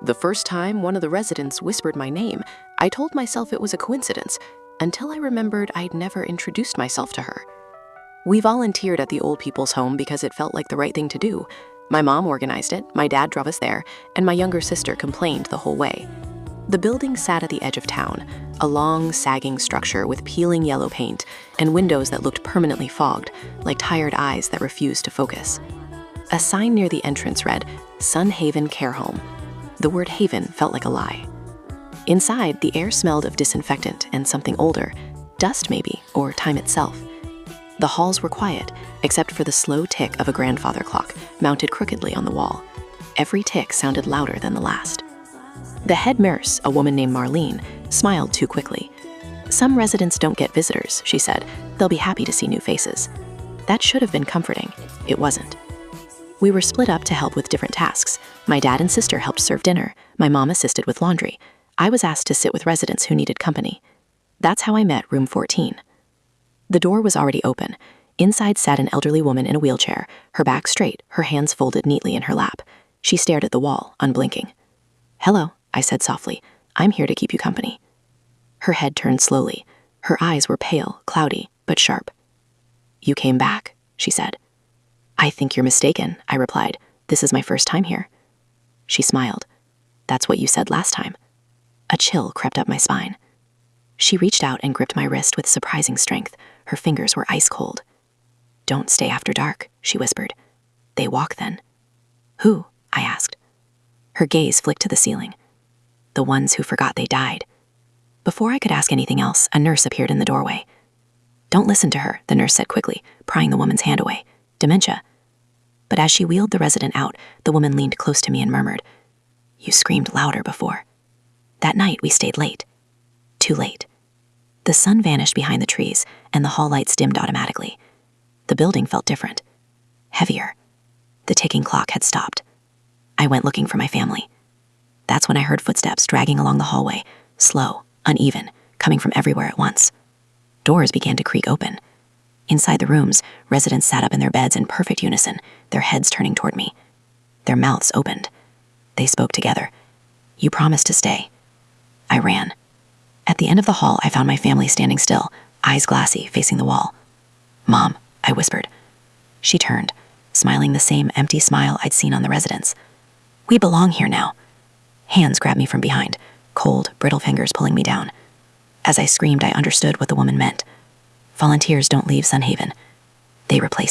The first time one of the residents whispered my name, I told myself it was a coincidence, until I remembered I'd never introduced myself to her. We volunteered at the old people's home because it felt like the right thing to do. My mom organized it, my dad drove us there, and my younger sister complained the whole way. The building sat at the edge of town, a long, sagging structure with peeling yellow paint and windows that looked permanently fogged, like tired eyes that refused to focus. A sign near the entrance read, Sun Haven Care Home. The word haven felt like a lie. Inside, the air smelled of disinfectant and something older, dust maybe, or time itself. The halls were quiet, except for the slow tick of a grandfather clock mounted crookedly on the wall. Every tick sounded louder than the last. The head nurse, a woman named Marlene, smiled too quickly. "Some residents don't get visitors," she said. "They'll be happy to see new faces." That should have been comforting. It wasn't. We were split up to help with different tasks. My dad and sister helped serve dinner. My mom assisted with laundry. I was asked to sit with residents who needed company. That's how I met room 14. The door was already open. Inside sat an elderly woman in a wheelchair, her back straight, her hands folded neatly in her lap. She stared at the wall, unblinking. "Hello," I said softly. "I'm here to keep you company." Her head turned slowly. Her eyes were pale, cloudy, but sharp. "You came back," she said. "I think you're mistaken," I replied. "This is my first time here." She smiled. "That's what you said last time." A chill crept up my spine. She reached out and gripped my wrist with surprising strength. Her fingers were ice cold. "Don't stay after dark," she whispered. "They walk then." "Who?" I asked. Her gaze flicked to the ceiling. "The ones who forgot they died." Before I could ask anything else, a nurse appeared in the doorway. "Don't listen to her," the nurse said quickly, prying the woman's hand away. "Dementia." But as she wheeled the resident out, the woman leaned close to me and murmured, "You screamed louder before." That night we stayed late. Too late. The sun vanished behind the trees, and the hall lights dimmed automatically. The building felt different. Heavier. The ticking clock had stopped. I went looking for my family. That's when I heard footsteps dragging along the hallway, slow, uneven, coming from everywhere at once. Doors began to creak open. Inside the rooms, residents sat up in their beds in perfect unison, their heads turning toward me. Their mouths opened. They spoke together. "You promised to stay." I ran. At the end of the hall, I found my family standing still, eyes glassy, facing the wall. "Mom," I whispered. She turned, smiling the same empty smile I'd seen on the residents. "We belong here now." Hands grabbed me from behind, cold, brittle fingers pulling me down. As I screamed, I understood what the woman meant. Volunteers don't leave Sun Haven. They replace them.